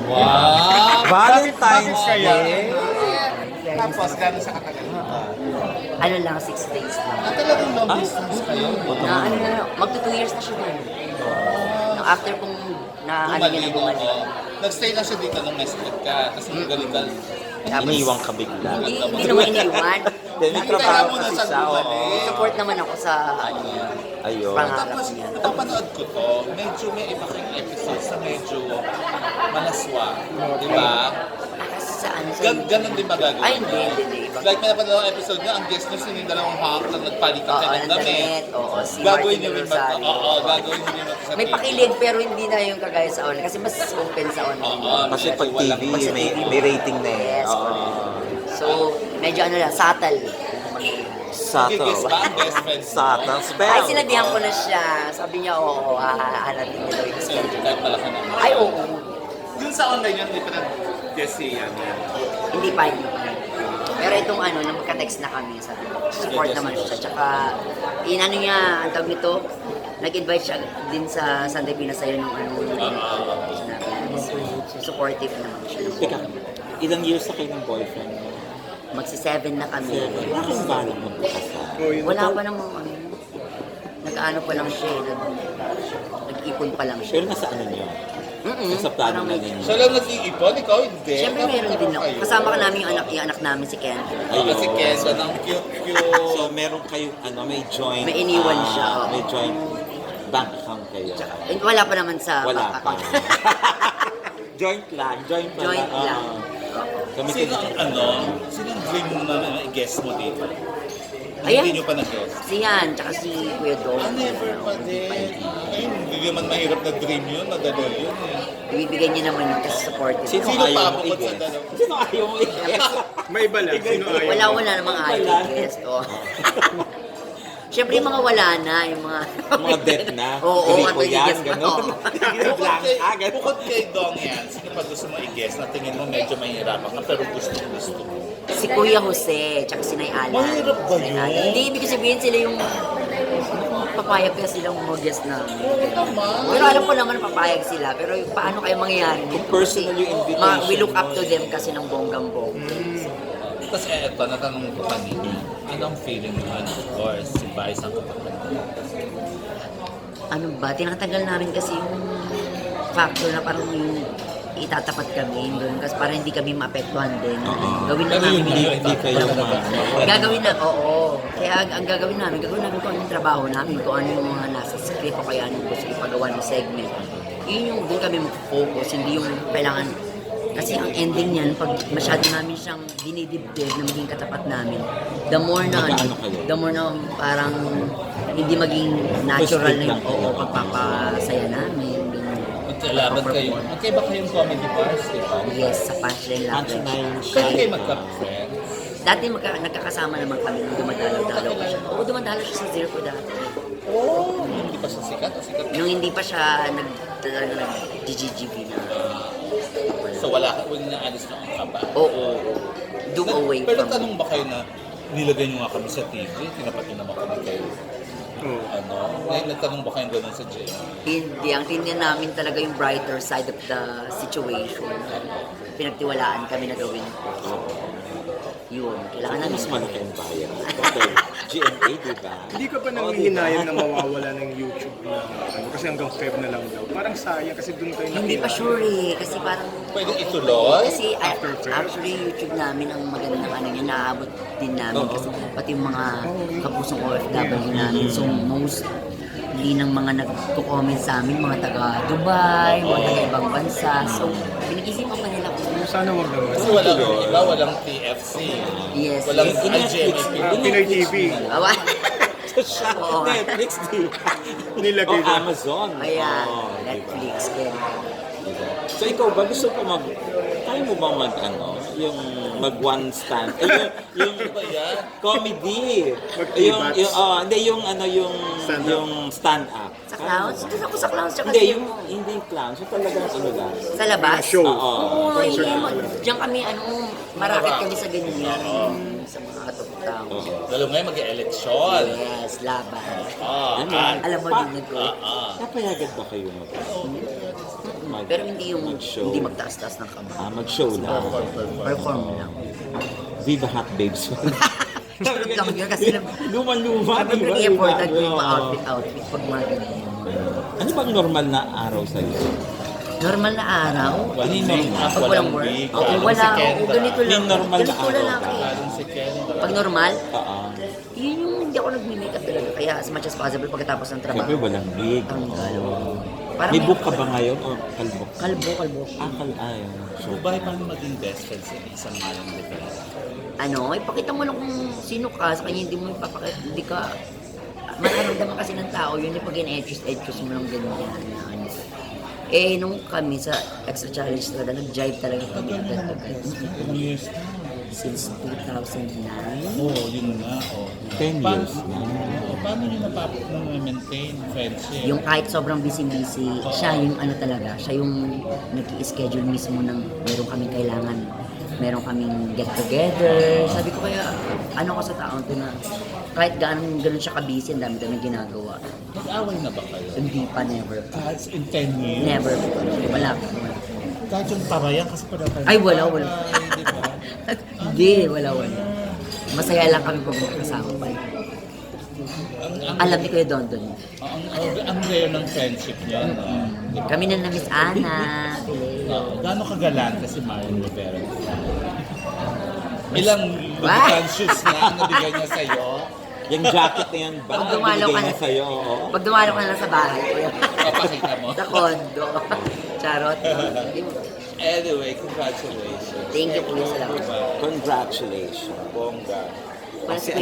Wow! Valentine's kaya? Day. Tapos, gano'n sa katagal? Ano lang, 6 days lang. Talagang long distance kayo. Na ano na, magto 2 years na siya doon. Nung after kong na ano niya na bumalik. Nag-stay na siya dito nung nag-split ka. Tapos nung galing ka. Iniwang ka bigla. Hindi naman iniwan. Dahil may trabaho kasi siya. Support naman ako sa ano niya. Ayun. Pangarap Tapos, niya. napapanood ko to, medyo may iba kayong episodes na medyo malaswa. Di ba? Kasi sa ano sa... Ganon din ba gagawin? Ay, hindi. Ibang... Like, may napanood ang episode nyo, ang guest nyo sino yung dalawang hawak na nagpalitan Oo, kayo ng ng damit. damit. Oo, si Gagawin Martin nyo rin ba? Rosario. Oo, gagawin nyo rin ba sa May TV? pakilig pero hindi na yung kagaya sa online. Kasi mas open sa online. Oo, Kasi pag walang- TV, Pag sa may, TV, may rating na eh. Yes, Oo. correct. So, medyo ano lang, subtle. Sato. Gigis ba ang best friends mo? Sato. Spell. Ay, sinabihan ko na siya. Sabi niya, oo, hahanatin niya daw yung Kasi schedule. kahit malaki na. Ay, oo. Yung sa online yun, hindi pa nag-guess siya. Hindi pa. Pero itong ano, nang magka-text na kami, sabi ko, support naman siya. Tsaka, inano niya, ang tawag nito, nag-invite siya din sa Sunday Pinasayo nung ano, sinabi. So, supportive naman siya. Teka, ilang years na kayo ng boyfriend mo? Magsi-7 na kami. Wala kayong balak magpakasal. Wala pa namang ano. Nag-ano pa lang siya, nag-ipon pa lang Pero siya. nasa ano niyo? Mm-mm. Nasa plano Parang na may- ninyo? Siya lang nag-iipon, ikaw hindi. Siyempre meron din ako. Kasama ka namin yung anak namin si Ken. Ayun. Kasi Kesa ng cute-cute. So, meron kayo, may joint... May iniwan siya, oo. May joint bank account kayo. Wala pa naman sa Wala bank pa. account. Joint lang. Joint pa Joint lang. Kami Sino ang sino ang dream mo na i-guess mo dito? Ayan. Hindi nyo pa nag-guess. Si Yan, tsaka si Kuya Dong. Never pa din. Ay, hindi naman mahirap na dream yun, madali yun eh. Ibibigay niya naman yung kasi supportive. Sino Sino ayaw pa mo bukod sa i-guess? dalawa? Sino ayaw mo i-guess? May iba lang. Sino ayaw? Wala namang ayaw i-guest. Oh. Siyempre yung mga wala na, yung mga... Mga dead na? Oo, Gripo ang yan, i-guess mo. gano'n. Bukod kay Dong yan, sino pa gusto mo i-guess na tingin mo medyo mahirapan ka pero gusto mo? Si Kuya Jose, tsaka si Nay Alan. Mahirap ba Si Nay yun? Alan. Hindi, ibig sabihin sila yung papayag kaya silang mag-guest na. Pero alam ko naman papayag sila, pero yung paano kaya mangyayari nito? Personal yung invitation We look up mo to eh. them kasi ng bonggang-bong. Tapos eto, natanong ko kanina, anong feeling mo? Of course, si Vice ang kapatid mo. Ano ba, tinatagal namin kasi yung factor na parang yung itatapat kami doon kasi para hindi kami maapektuhan din. Gawin na Pero namin yun, yun. Hindi kayo Gagawin na, oo. Kaya ang gagawin namin kung anong trabaho namin, kung ano yung mga nasa script o kaya anong gusto ipagawa ng segment. Yun yung doon kami mag-focus, hindi yung kailangan. Kasi ang ending niyan, pag masyado namin siyang dinidibdib na maging katapat namin, the more na, Magkaano kayo? the more na parang hindi maging natural na yung pagpapasaya namin. Magkalaban kayo. Magkaiba kayong comedy bars, di ba? Yes, sa punchline lang. Punchline Kaya kayo siya. magka-friends. Dati nagkakasama naman kami nung dumadalaw-dalaw pa siya. Oo, dumadalaw siya sa Zero dati. Oh, hindi pa siya sikat o sikat? Nung hindi pa siya nag-GGGB na. So wala ka, huwag naalis na ang kaba. Oo. Do away Pero from tanong ba kayo na nilagay nyo nga kami sa TV, tinapat nyo naman kami kayo. Oo. Ano? Ngayon nagtanong ba kayo gano'n sa Jay? Hindi, ang tingnan namin talaga yung brighter side of the situation. Pinagtiwalaan kami na gawin. Yun, kailangan namin. Mas malaki ang bayan. Okay. GMA, di ba? Hindi ka ba nangihinayang na mawawala ng YouTube na ano, kasi hanggang Feb na lang daw. Parang sayang kasi doon kayo Hindi pa sure eh, kasi parang... Pwede ituloy? Kasi After Feb? actually YouTube namin ang magandang ano niya, naaabot din namin kasi pati yung mga kapusong OFW namin. So most hindi ng mga nagko-comment sa amin, mga taga Dubai, mga taga ibang bansa. So pinag-isipan pa nila kung Sana wag naman. Kasi walang iba, walang TFC. yes, Walang yes. Pinoy TV. Awa. Siya, Oo. Netflix, di ba? Nilagay O na. Amazon. Ayan, Oo, di ba? Netflix, kaya. Diba? So ikaw ba, gusto ko kaya mo ba yung mag one stand, yung Ba yan? comedy, Mag-ibats. hindi yung Stand up. yung stand up. Sa clowns? Gusto ko sa clowns tsaka Hindi, sa- yung hindi clowns, yung talagang ano lang. sa labas. Show. Oo. Oo, hindi. Diyan kami, marakit kami sa ganyan. Sa mga katupang. Lalo ngayon mag-eleksyon. Yes, laban. Ah, Ano? Alam mo din nag ah. Napayagan ba kayo Pero hindi yung mag-show. hindi magtaas-taas ng kamay. Mag-show lang. Perform lang. Viva Hot Babes. Lang yun kasi Luma-luma, di ba? important ko yung Oo. outfit pag mga ganyan. Ano bang normal na araw sa'yo? Normal na araw? Ano yung normal? Pag walang work? big, Oo, walang wala. si Kendra. Oo, ganito lang. Yung normal na Ganito araw lalaki. ba? Lalo si Kendra. Pag normal, Oo. yun yung hindi ako nag-makeup talaga. Kaya as much as possible pagkatapos ng trabaho. Siyempre walang wig. Tanggal. Oo. Parang May book ka ba ngayon o kalbo? Kalbo. Ayaw. So, paano maging best friend sa isang malang defense? Ano, ipakita mo lang kung sino ka, sa kanya hindi mo ipapakita, hindi ka, makaramdaman kasi ng tao, yun yung pag in-edges mo lang ganyan. Na, ano. Eh, nung kami sa extra challenge talaga, nag-jive talaga kami agad-agad. Ilang years na? Since 2009. Oo, yun nga. 10 years na. Paano nyo na-maintain friendship? Yung kahit sobrang busy-busy, siya yung ano talaga, siya yung nag-i-schedule mismo ng meron kaming kailangan, meron kaming get-together. Sabi ko kaya, ano ko sa taon to na kahit ganun siya ka-busy, ang dami ginagawa. Nag-away na ba kayo? Hindi pa, never. Kahit in 10 years? Never. Wala. Kahit yung parayan kasi pala kayo. Ay, wala. Di ba? Hindi, wala. Masaya lang kami pag magkasama pa. Alam ni Kuya Dondon. Ang rare ng friendship niya. No? Kami na Miss Ana, Pileo. Gano'ng kagalante si Marian Rivera? Ilang lubrican shoes na ang nabigay niya sa'yo? Yung jacket na yan ba? Pag dumalaw ka Binigay na niya sa'yo, oo. Pag dumalaw ka na sa bahay, Papakita mo? sa kondo. Charot. Anyway, congratulations. Thank you po, salamat. Congratulations. Bongga. Mas Kasi Kuya